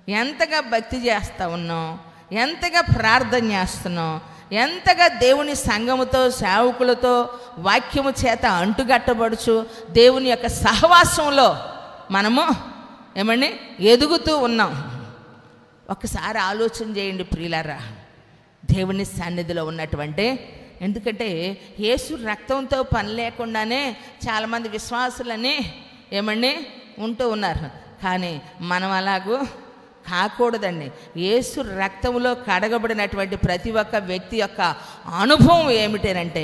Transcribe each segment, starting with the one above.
ఎంతగా భక్తి చేస్తూ ఉన్నాం, ఎంతగా ప్రార్థన చేస్తున్నాం, ఎంతగా దేవుని సంఘముతో సేవకులతో వాక్యము చేత అంటుగట్టబడుచు దేవుని యొక్క సహవాసంలో మనము ఏమండి ఎదుగుతూ ఉన్నాం. ఒకసారి ఆలోచన చేయండి ప్రియులారా, దేవుని సన్నిధిలో ఉన్నటువంటి, ఎందుకంటే యేసు రక్తంతో పని లేకుండానే చాలామంది విశ్వాసులని ఏమండి ఉంటూ ఉన్నారు. కానీ మనం అలాగూ కాకూడదండి. యేసు రక్తంలో కడగబడినటువంటి ప్రతి ఒక్క వ్యక్తి యొక్క అనుభవం ఏమిటంటే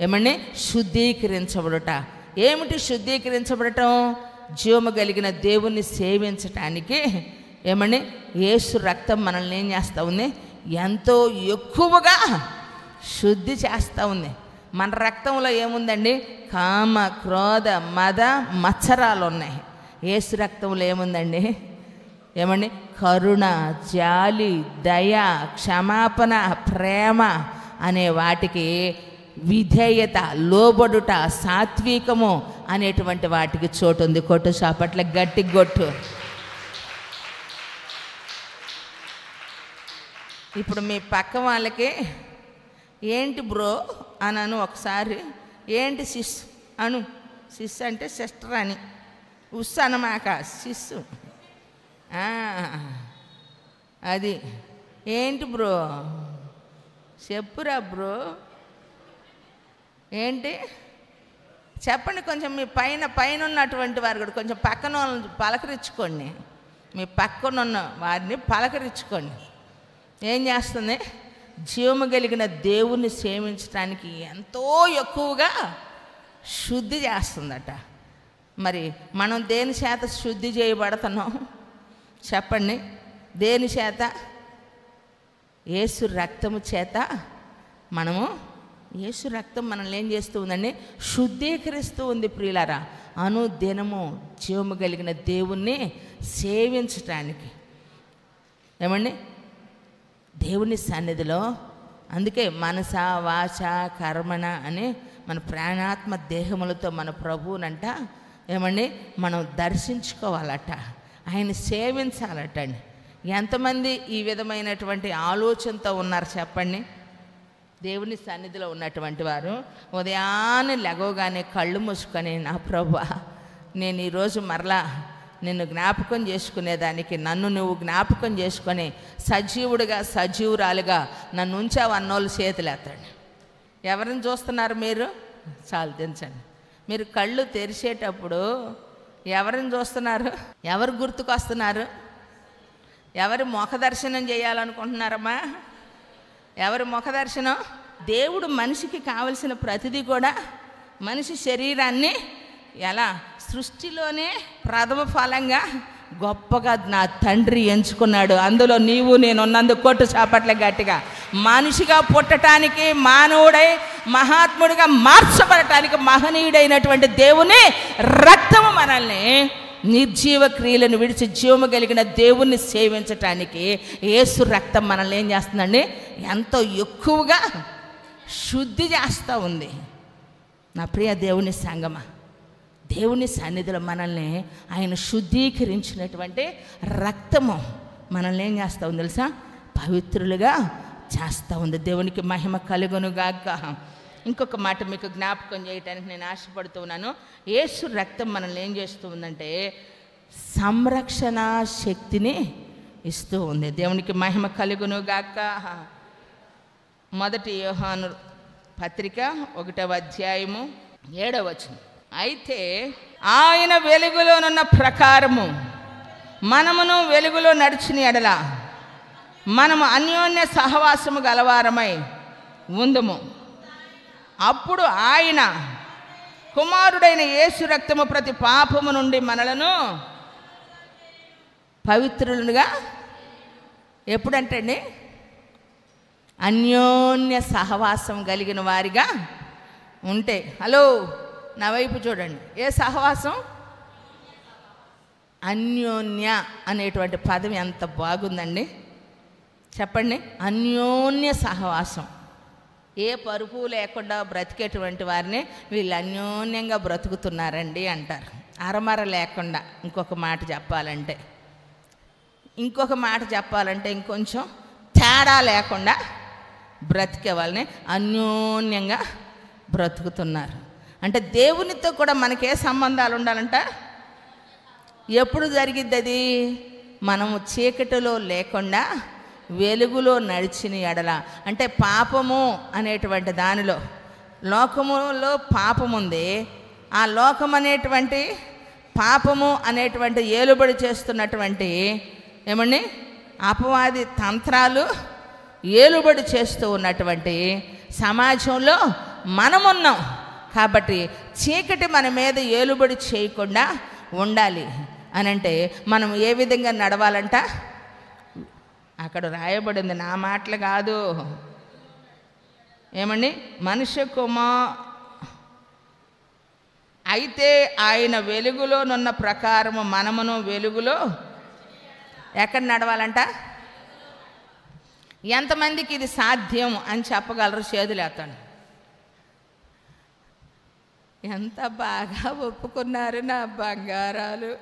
ఏమండి శుద్ధీకరించబడుట. ఏమిటి శుద్ధీకరించబడటం? జీవము కలిగిన దేవుణ్ణి సేవించటానికి ఏమండి యేసు రక్తం మనల్ని ఏం చేస్తూ ఉంది? ఎంతో ఎక్కువగా శుద్ధి చేస్తూ ఉంది. మన రక్తంలో ఏముందండి? కామ, క్రోధ, మద, మత్సరాలు ఉన్నాయి. యేసు రక్తంలో ఏముందండి? ఏమండి కరుణ, జాలి, దయ, క్షమాపణ, ప్రేమ అనే వాటికి విధేయత, లోబడుట, సాత్వికము అనేటువంటి వాటికి చోటు ఉంది. కొట్టు చాపట్ల గట్టి కొట్టు. ఇప్పుడు మీ పక్క వాళ్ళకి ఏంటి బ్రో అనను ఒకసారి, ఏంటి సిస్ అను. సిస్ అంటే సిస్టర్ అని, ఉస్ అనమాక సిస్సు. అది ఏంటి బ్రో చెప్పురా బ్రో, ఏంటి చెప్పండి. కొంచెం మీ పైన ఉన్నటువంటి వారు కూడా కొంచెం పక్కన పలకరించుకోండి. మీ పక్కన ఉన్న వారిని పలకరించుకోండి. ఏం చేస్తుంది? జీవము కలిగిన దేవుణ్ణి సేవించడానికి ఎంతో ఎక్కువగా శుద్ధి చేస్తుందట. మరి మనం దేని చేత శుద్ధి చేయబడుతున్నాం చెప్పండి? దేని చేత? యేసు రక్తము చేత. మనము యేసు రక్తం మనల్ని ఏం చేస్తూ ఉందండి? శుద్ధీకరిస్తూ ఉంది ప్రియులారా. అనుదినము జీవము కలిగిన దేవుణ్ణి సేవించటానికి ఏమండి దేవుని సన్నిధిలో. అందుకే మనస, వాచ, కర్మణ అని మన ప్రాణాత్మ దేహములతో మన ప్రభువునంట ఏమండి మనం దర్శించుకోవాలట, ఆయన సేవించాలట అండి. ఎంతమంది ఈ విధమైనటువంటి ఆలోచనతో ఉన్నారు చెప్పండి? దేవుని సన్నిధిలో ఉన్నటువంటి వారు ఉదయాన్నే లెగవగానే కళ్ళు మూసుకొని, నా ప్రభువా నేను ఈరోజు మరలా నిన్ను జ్ఞాపకం చేసుకునేదానికి నన్ను నువ్వు జ్ఞాపకం చేసుకొని సజీవుడిగా సజీవురాలుగా నన్ను ఉంచావు అన్నోళ్ళు చేతులు ఎత్తండి. ఎవరిని చూస్తున్నారు మీరు? చాలు దించండి. మీరు కళ్ళు తెరిచేటప్పుడు ఎవరిని చూస్తున్నారు? ఎవరు గుర్తుకొస్తున్నారు? ఎవరి ముఖ దర్శనం చేయాలనుకుంటున్నారమ్మా? ఎవరి ముఖ దర్శనం? దేవుడు మనిషికి కావలసిన ప్రతిదీ కూడా మనిషి శరీరాన్ని ఎలా సృష్టిలోనే ప్రథమ ఫలంగా గొప్పగా నా తండ్రి ఎంచుకున్నాడు. అందులో నీవు నేనున్నందుకు కొట్టు చాపట్ల గట్టిగా. మనిషిగా పుట్టడానికి, మానవుడై మహాత్ముడిగా మార్చబడటానికి మహనీయుడైనటువంటి దేవుని రక్తము మనల్ని నిర్జీవ క్రియలను విడిచి జీవము కలిగిన దేవుణ్ణి సేవించటానికి యేసు రక్తం మనల్ని ఏం చేస్తుందండి? ఎంతో ఎక్కువగా శుద్ధి చేస్తూ ఉంది. నా ప్రియ దేవుని సంగమా, దేవుని సన్నిధిలో మనల్ని ఆయన శుద్ధీకరించినటువంటి రక్తము మనల్ని ఏం చేస్తూ ఉంది తెలుసా? పవిత్రులుగా చేస్తూ ఉంది. దేవునికి మహిమ కలుగునుగాక. ఇంకొక మాట మీకు జ్ఞాపకం చేయడానికి నేను ఆశపడుతూ ఉన్నాను. యేసు రక్తం మనల్ని ఏం చేస్తూ ఉందంటే సంరక్షణ శక్తిని ఇస్తూ ఉంది. దేవునికి మహిమ కలుగునుగాక. 1 యోహాను పత్రిక 1వ అధ్యాయము 7వ వచనం. అయితే ఆయన వెలుగులోనున్న ప్రకారము మనమును వెలుగులో నడిచిన ఎడల మనము అన్యోన్య సహవాసము గలవారమై ఉందుము. అప్పుడు ఆయన కుమారుడైన యేసు రక్తము ప్రతి పాపము నుండి మనలను పవిత్రులుగా ఎప్పుడంటే అండి అన్యోన్య సహవాసం కలిగిన వారిగా ఉంటే. హలో నా వైపు చూడండి. ఏ సహవాసం? అన్యోన్య అనేటువంటి పదం ఎంత బాగుందండి చెప్పండి. అన్యోన్య సహవాసం. ఏ పరుపు లేకుండా బ్రతికేటువంటి వారిని వీళ్ళు అన్యోన్యంగా బ్రతుకుతున్నారండి అంటారు. అరమర లేకుండా. ఇంకొక మాట చెప్పాలంటే ఇంకొక మాట చెప్పాలంటే ఇంకొంచెం తేడా లేకుండా బ్రతికే వాళ్ళని అన్యోన్యంగా బ్రతుకుతున్నారు. అంటే దేవునితో కూడా మనకే సంబంధాలు ఉండాలంట. ఎప్పుడు జరిగిద్ది అది? మనము చీకటిలో లేకుండా వెలుగులో నడిచిన ఎడల, అంటే పాపము అనేటువంటి దానిలో, లోకములో పాపం ఉంది. ఆ లోకం అనేటువంటి పాపము అనేటువంటి ఏలుబడి చేస్తున్నటువంటి ఏమండి అపవాది తంత్రాలు ఏలుబడి చేస్తూ ఉన్నటువంటి సమాజంలో మనమున్నాం. కాబట్టి చీకటి మన మీద ఏలుబడి చేయకుండా ఉండాలి అని అంటే మనం ఏ విధంగా నడవాలంట? అక్కడ రాయబడింది, నా మాటలు కాదు. ఏమండి అయితే ఆయన వెలుగులోనున్న ప్రకారము మనమును వెలుగులో ఎక్కడ నడవాలంట? ఎంతమందికి ఇది సాధ్యం అని చెప్పగలరు? చేతులేస్తాను. ఎంత బాగా ఒప్పుకున్నారు నా బంగారాలు.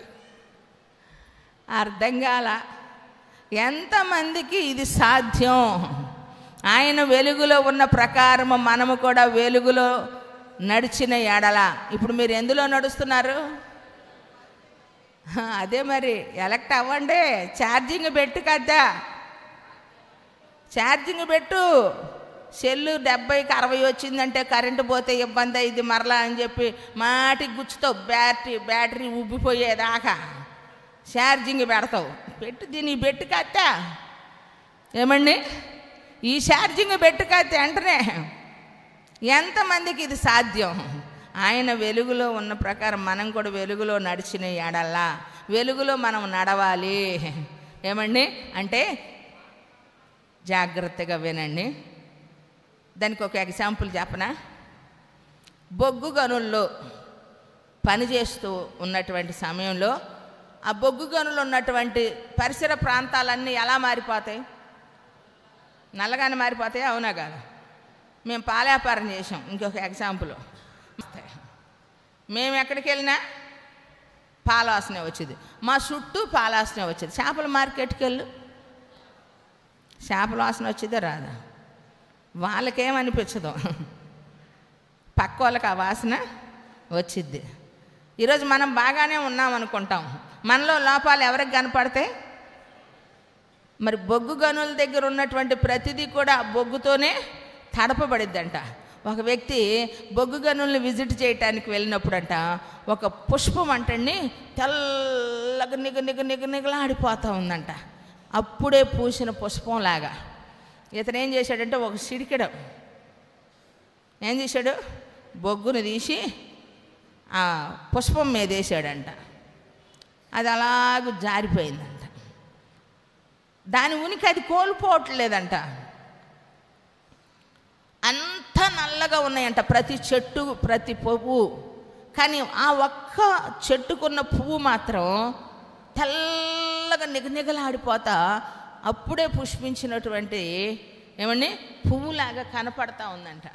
అర్థం కాల. ఎంతమందికి ఇది సాధ్యం? ఆయన వెలుగులో ఉన్న ప్రకారము మనము కూడా వెలుగులో నడిచిన ఎడల. ఇప్పుడు మీరు ఎందులో నడుస్తున్నారు? అదే మరి ఎలక్ట్ అవ్వండి. ఛార్జింగ్ పెట్టు కదా, ఛార్జింగ్ పెట్టు. సెల్లు 70కి 60 వచ్చిందంటే కరెంటు పోతే ఇబ్బంది అయింది మరలా అని చెప్పి మాటికి గుచ్చుతావు. బ్యాటరీ ఉబ్బిపోయేదాకా ఛార్జింగ్ పెడతావు. పెట్టు, దీనికి పెట్టు కదా. ఏమండి ఈ ఛార్జింగ్ పెట్టు కదా వెంటనే. ఎంతమందికి ఇది సాధ్యం? ఆయన వెలుగులో ఉన్న ప్రకారం మనం కూడా వెలుగులో నడిచిన ఎడల్లా వెలుగులో మనం నడవాలి. ఏమండి అంటే జాగ్రత్తగా వినండి. దానికి ఒక ఎగ్జాంపుల్ చెప్పనా? బొగ్గు గనుల్లో పనిచేస్తూ ఉన్నటువంటి సమయంలో ఆ బొగ్గు గనులు ఉన్నటువంటి పరిసర ప్రాంతాలన్నీ ఎలా మారిపోతాయి? నల్లగానే మారిపోతాయి, అవునా కాదు? మేము పాల వ్యాపారం చేసాం. ఇంకొక ఎగ్జాంపుల్, మేము ఎక్కడికి వెళ్ళినా పాలాసనే వచ్చేది, మా చుట్టూ పాలాసనే వచ్చేది. చేపల మార్కెట్కి వెళ్ళు, చేపల వాసన వచ్చేదే రాదా? వాళ్ళకేమనిపించదు, పక్క వాళ్ళకి ఆ వాసన వచ్చిద్ది. ఈరోజు మనం బాగానే ఉన్నామనుకుంటాం, మనలో లోపాలు ఎవరికి కనపడతాయి? మరి బొగ్గు గనుల దగ్గర ఉన్నటువంటి ప్రతిదీ కూడా బొగ్గుతోనే తడపబడిద్దంట. ఒక వ్యక్తి బొగ్గు గనుల్ని విజిట్ చేయటానికి వెళ్ళినప్పుడంట ఒక పుష్పం అంటండి తెల్లగా నిగలాడిపోతూ ఉందంట. అప్పుడే పూసిన పుష్పంలాగా. ఇతను ఏం చేశాడంటే ఒక సిడికెడు ఏం చేశాడు, బొగ్గును తీసి ఆ పుష్పం మీద వేసాడంట. అది అలాగ జారిపోయిందంట. దాని ఉనికి అది కోల్పోవట్లేదంట. అంత నల్లగా ఉన్నాయంట ప్రతి చెట్టు, ప్రతి పువ్వు. కానీ ఆ ఒక్క చెట్టుకున్న పువ్వు మాత్రం తెల్లగా నిగలాడిపోతా అప్పుడే పుష్పించినటువంటి ఏమండి పువ్వులాగా కనపడతా ఉందంట.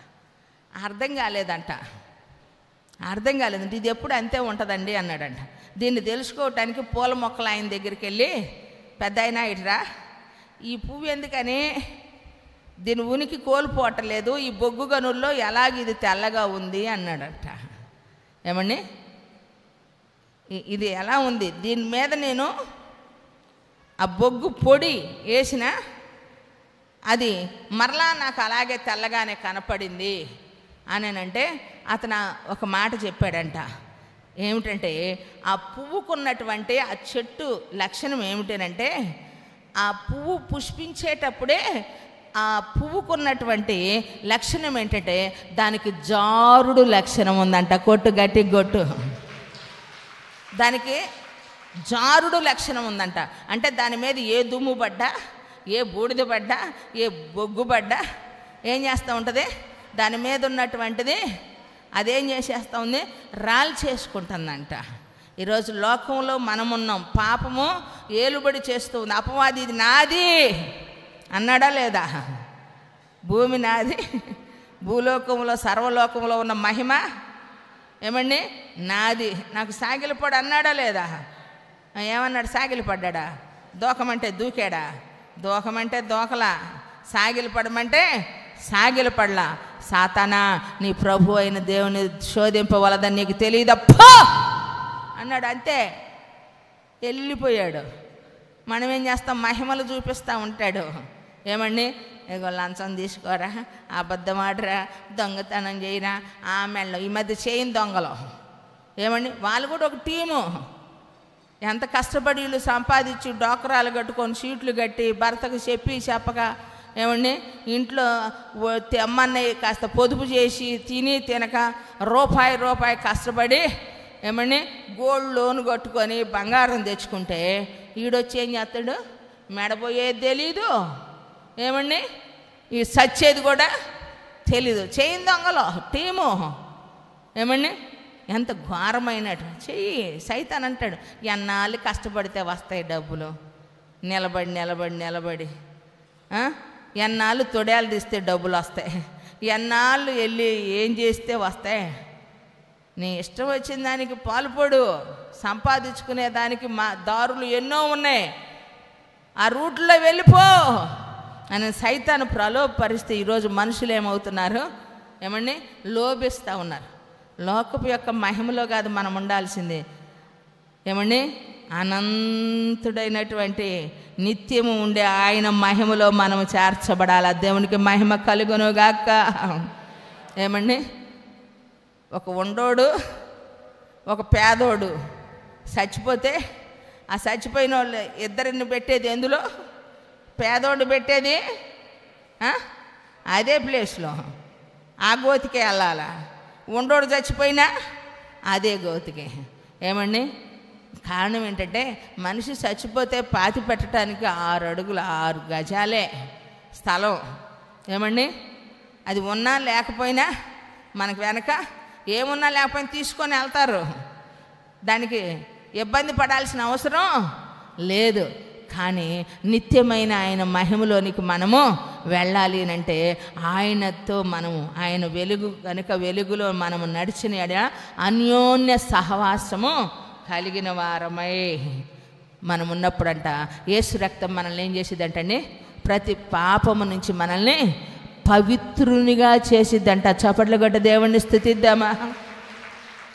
అర్థం కాలేదంట. ఇది ఎప్పుడు అంతే ఉంటుందండి అన్నాడంట. దీన్ని తెలుసుకోవటానికి పూల మొక్కలు ఆయన దగ్గరికి వెళ్ళి, పెద్ద అయినా ఇటురా, ఈ పువ్వు ఎందుకని దీని ఉనికి కోల్పోవట్లేదు, ఈ బొగ్గు గనుల్లో ఎలాగ ఇది తెల్లగా ఉంది అన్నాడంట. ఏమండి ఇది ఎలా ఉంది, దీని మీద నేను ఆ బొగ్గు పొడి వేసిన అది మరలా నాకు అలాగే తెల్లగానే కనపడింది అని అతను ఒక మాట చెప్పాడంట. ఏమిటంటే ఆ పువ్వుకున్నటువంటి ఆ చెట్టు లక్షణం ఏమిటంటే ఆ పువ్వు పుష్పించేటప్పుడే ఆ పువ్వుకున్నటువంటి లక్షణం ఏంటంటే దానికి జారుడు లక్షణం ఉందంట. కొట్టు గట్టి కొట్టు, దానికి జారుడు లక్షణం ఉందంట. అంటే దాని మీద ఏ దుమ్ము పడ్డా, ఏ బూడిద పడ్డా, ఏ బొగ్గు పడ్డా ఏం చేస్తూ ఉంటుంది, దాని మీద ఉన్నటువంటిది అదేం చేసేస్తూ ఉంది, రాళ్ళు చేసుకుంటుందంట. ఈరోజు లోకంలో మనమున్నాం, పాపము ఏలుబడి చేస్తూ ఉంది. అపవాది ఇది నాది అన్నాడా లేదా? భూమి నాది, భూలోకంలో సర్వలోకంలో ఉన్న మహిమ ఏమండి నాది, నాకు సాగిలపడు అన్నాడా లేదా? ఏమన్నాడు? సాగిలపడ్డా? దూకమంటే దూకాడా? దూకమంటే దూకలా. సాగిలు పడమంటే సాగిలు పడలా. సాతానా, నీ ప్రభు అయిన దేవుని శోధింపవలదని నీకు తెలియదప్పో అన్నాడు. అంతే, వెళ్ళిపోయాడు. మనం ఏం చేస్తాం? మహిమలు చూపిస్తూ ఉంటాడు. ఏమండి, ఇగో లంచం తీసుకోరా, అబద్ధం ఆడరా, దొంగతనం చేయరా, ఆమెళ్ళు ఈ మధ్య చేయని దొంగలు. ఏమండి, వాళ్ళు కూడా ఒక టీము. ఎంత కష్టపడి వీళ్ళు సంపాదించి డోకరాలు కట్టుకొని సీట్లు కట్టి భర్తకు చెప్పక ఏమండి ఇంట్లో అమ్మన్నయ్య కాస్త పొదుపు చేసి తిని తినక రూపాయి కష్టపడి ఏమండి గోల్డ్ లోన్ కట్టుకొని బంగారం తెచ్చుకుంటే ఈడొచ్చి ఏం చేస్తాడు? మెడపోయేది తెలీదు, ఏమండి ఈ సచ్చేది కూడా తెలీదు. చేయని దొంగలో టీము. ఏమండి ఎంత ఘోరమైనట్టు చెయ్యి. సైతాన్ అంటాడు, ఎన్నాళ్ళు కష్టపడితే వస్తాయి డబ్బులు, నిలబడి ఎన్నాళ్ళు తొడేలు తీస్తే డబ్బులు వస్తాయి, ఎన్నాళ్ళు వెళ్ళి ఏం చేస్తే వస్తాయి. నీ ఇష్టం వచ్చిన దానికి పాల్పడు, సంపాదించుకునే దానికి దారులు ఎన్నో ఉన్నాయి, ఆ రూట్లో వెళ్ళిపో అని సైతాను ప్రలోభపరిస్తే ఈరోజు మనుషులు ఏమవుతున్నారు? ఏమండి లోభిస్తూ ఉన్నారు. లోకపు యొక్క మహిమలో కాదు మనం ఉండాల్సింది. ఏమండి అనంతుడైనటువంటి నిత్యము ఉండే ఆయన మహిమలో మనము చేర్చబడాలి. దేవునికి మహిమ కలుగునుగాక. ఏమండి ఒక ఉండోడు ఒక పేదోడు చచ్చిపోతే ఆ చచ్చిపోయిన వాళ్ళు ఇద్దరిని పెట్టేది ఎందులో? పేదోడు పెట్టేది అదే ప్లేస్లో, ఆ గోతికే వెళ్ళాలా. ఉండోడు చచ్చిపోయినా అదే గోతికే. ఏమండి కారణం ఏంటంటే మనిషి చచ్చిపోతే పాతి పెట్టడానికి 6 అడుగులు 6 గజాలే స్థలం. ఏమండి అది ఉన్నా లేకపోయినా మనకు వెనక ఏమున్నా లేకపోయినా తీసుకొని వెళ్తారు. దానికి ఇబ్బంది పడాల్సిన అవసరం లేదు. కానీ నిత్యమైన ఆయన మహిమలోనికి మనము వెళ్ళాలి అంటే ఆయనతో మనము ఆయన వెలుగు కనుక వెలుగులో మనము నడిచిన అన్యోన్య సహవాసము కలిగిన వారమై మనం ఉన్నప్పుడంట యేసు రక్తం మనల్ని ఏం చేసిద్దంటండి? ప్రతి పాపము నుంచి మనల్ని పవిత్రునిగా చేసిద్దంట. చప్పట్లు కొట్టి దేవుణ్ణి స్తుతిద్దామా?